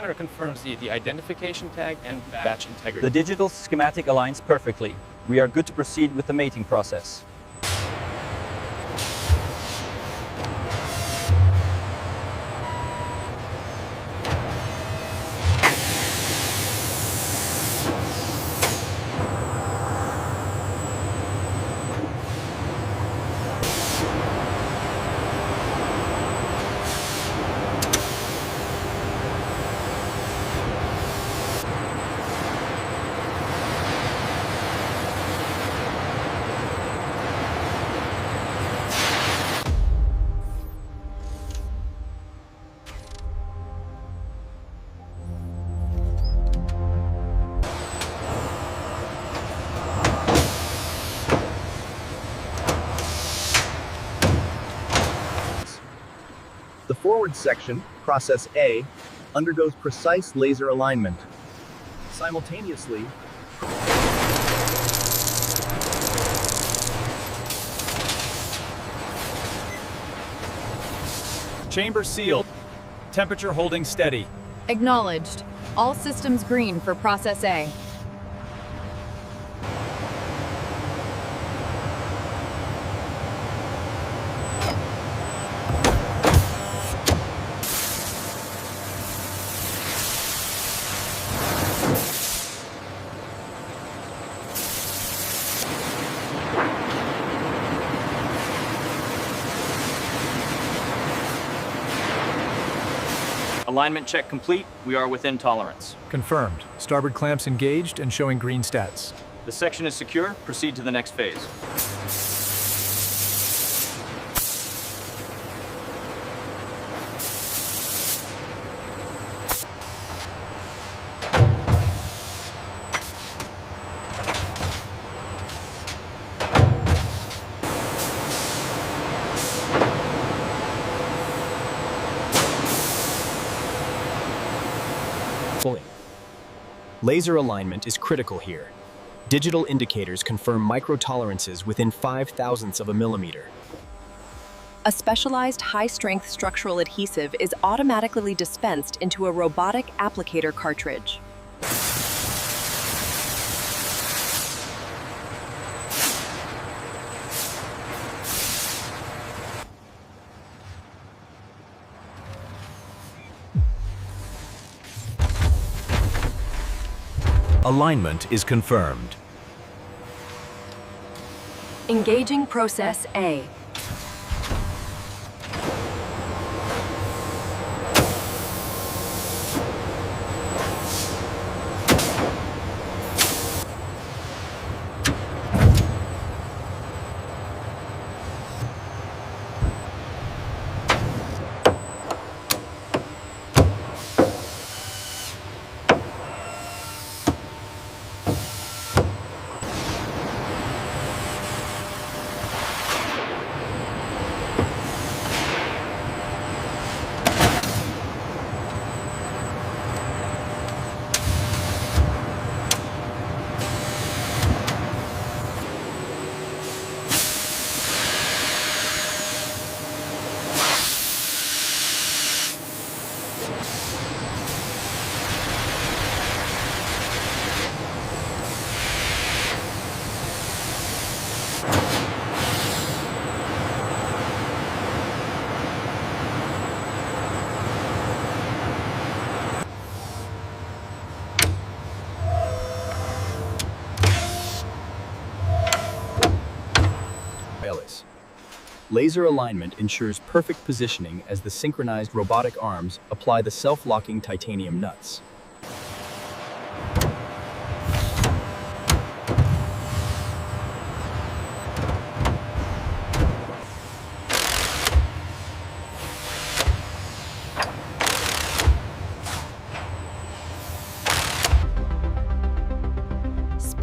scanner confirms the identification tag and batch integrity. The digital schematic aligns perfectly. We are good to proceed with the mating process. The forward section, Process A, undergoes precise laser alignment. Simultaneously, Chamber sealed. Temperature holding steady. Acknowledged. All systems green for Process A. Alignment check complete. We are within tolerance. Confirmed. Starboard clamps engaged and showing green stats. The section is secure. Proceed to the next phase. Laser alignment is critical here. Digital indicators confirm micro-tolerances within 0.005 of a millimeter. A specialized high-strength structural adhesive is automatically dispensed into a robotic applicator cartridge. Alignment is confirmed. Engaging Process A. Laser alignment ensures perfect positioning as the synchronized robotic arms apply the self-locking titanium nuts.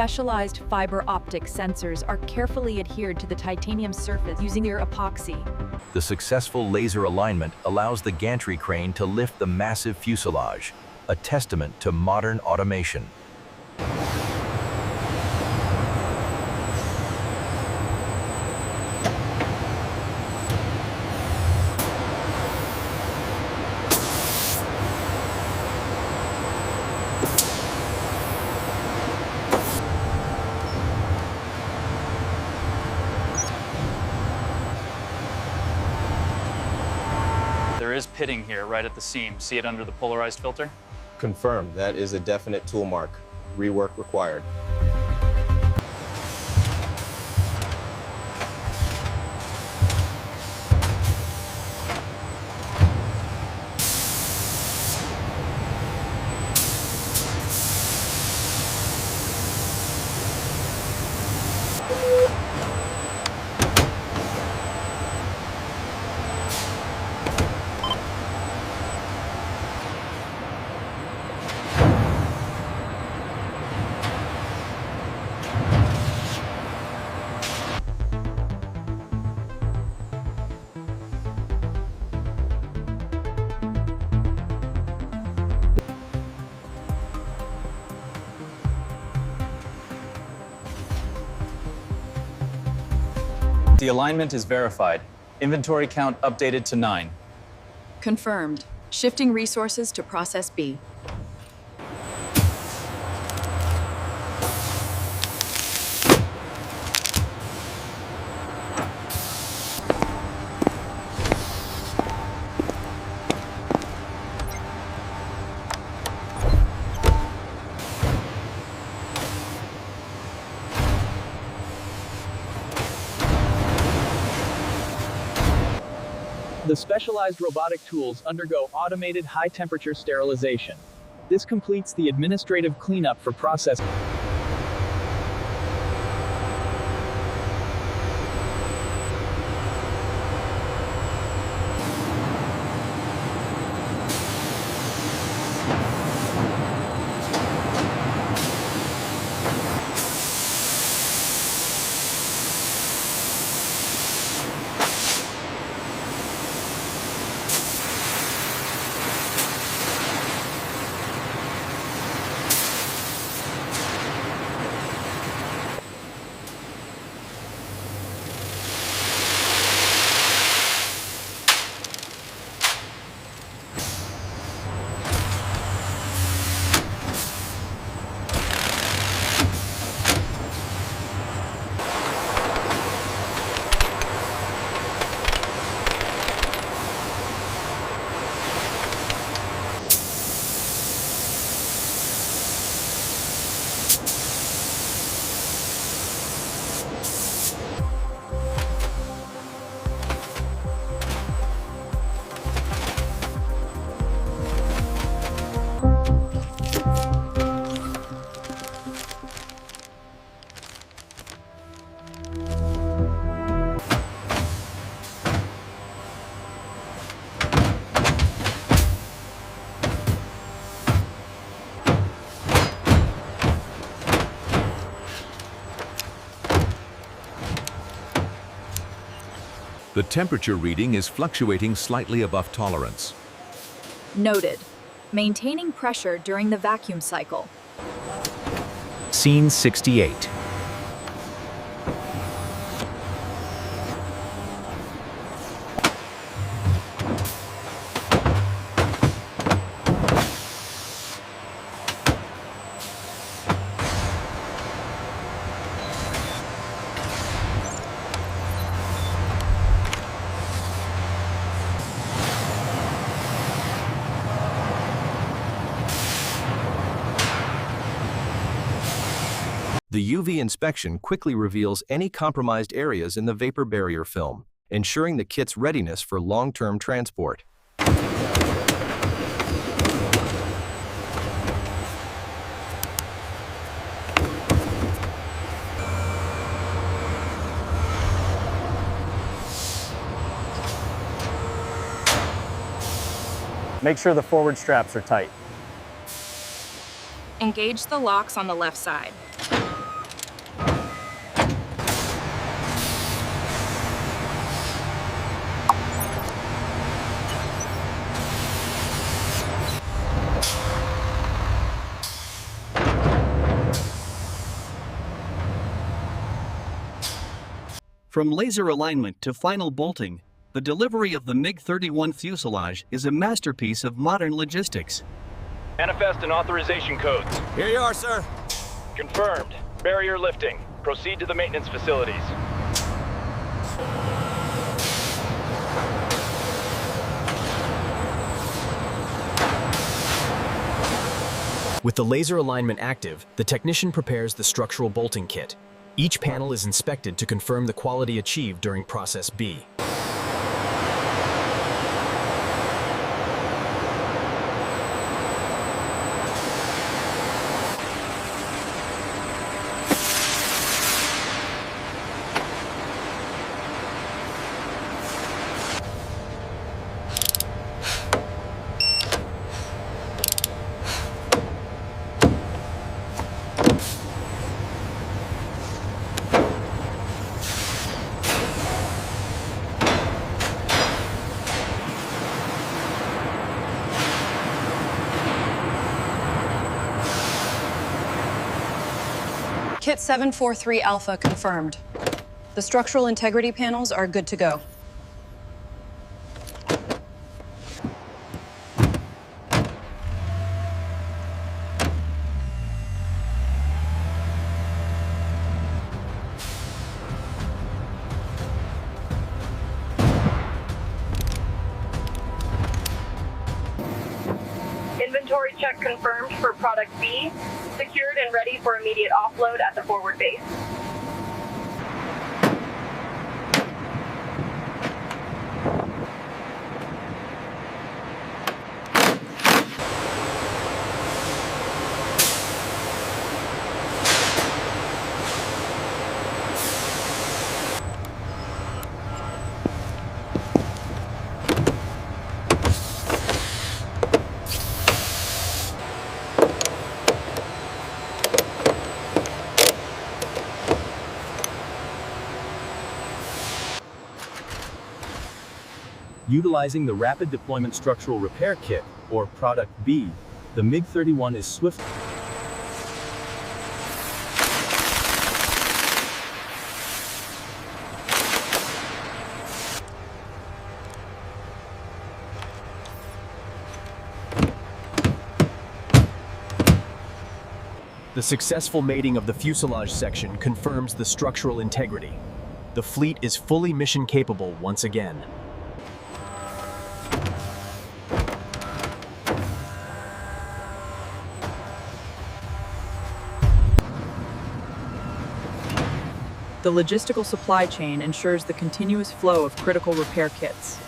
Specialized fiber optic sensors are carefully adhered to the titanium surface using their epoxy. The successful laser alignment allows the gantry crane to lift the massive fuselage, a testament to modern automation. is pitting here, right at the seam. See it under the polarized filter? Confirmed. That is a definite tool mark. Rework required. The alignment is verified. Inventory count updated to 9. Confirmed. Shifting resources to Process B. The specialized robotic tools undergo automated high-temperature sterilization. This completes the administrative cleanup for process. The temperature reading is fluctuating slightly above tolerance. Noted. Maintaining pressure during the vacuum cycle. Scene 68. The UV inspection quickly reveals any compromised areas in the vapor barrier film, ensuring the kit's readiness for long-term transport. Make sure the forward straps are tight. Engage the locks on the left side. From laser alignment to final bolting, the delivery of the MiG-31 fuselage is a masterpiece of modern logistics. Manifest and authorization codes. Here you are, sir. Confirmed. Barrier lifting. Proceed to the maintenance facilities. With the laser alignment active, the technician prepares the structural bolting kit. Each panel is inspected to confirm the quality achieved during Process B. Kit 743 Alpha confirmed. The structural integrity panels are good to go. Inventory check confirmed for Product B, secured and ready for immediate offload at the forward base. Utilizing the Rapid Deployment Structural Repair Kit, or Product B, the MiG-31 is swift. The successful mating of the fuselage section confirms the structural integrity. The fleet is fully mission capable once again. The logistical supply chain ensures the continuous flow of critical repair kits.